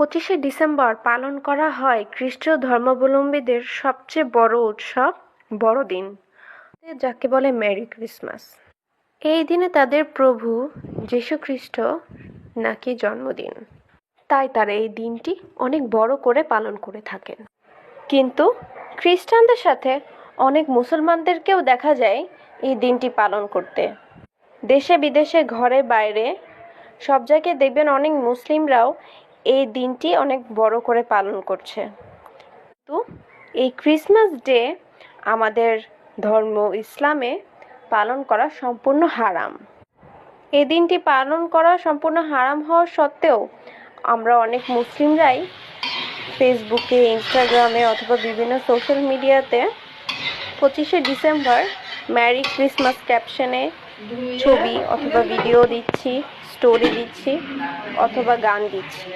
25শে December পালন করা হয় খ্রিস্টীয় ধর্মাবলম্বীদের সবচেয়ে বড় উৎসব বড়দিন, যাকে বলে মেরি ক্রিসমাস। এই দিনে তাদের প্রভু যীশু খ্রিস্ট নাকি জন্মদিন, তাই তারা এই দিনটি অনেক বড় করে পালন করে থাকেন। কিন্তু খ্রিস্টানদের সাথে অনেক মুসলমানদেরকেও দেখা যায় এই দিনটি পালন করতে। দেশে বিদেশে ঘরে বাইরে সব জায়গায় দেখবেন অনেক মুসলিমরাও এই দিনটি অনেক বড় করে পালন করছে। তো এই ক্রিসমাস ডে আমাদের ধর্ম ইসলামে পালন করা সম্পূর্ণ হারাম। এই দিনটি পালন করা সম্পূর্ণ হারাম হওয়া সত্ত্বেও আমরা অনেক মুসলিমরাই ফেসবুকে, ইনস্টাগ্রামে অথবা বিভিন্ন সোশ্যাল মিডিয়াতে 25শে ডিসেম্বর ম্যারি ক্রিসমাস ক্যাপশনে ছবি অথবা ভিডিও দিচ্ছি, স্টোরি দিচ্ছি অথবা গান দিচ্ছি।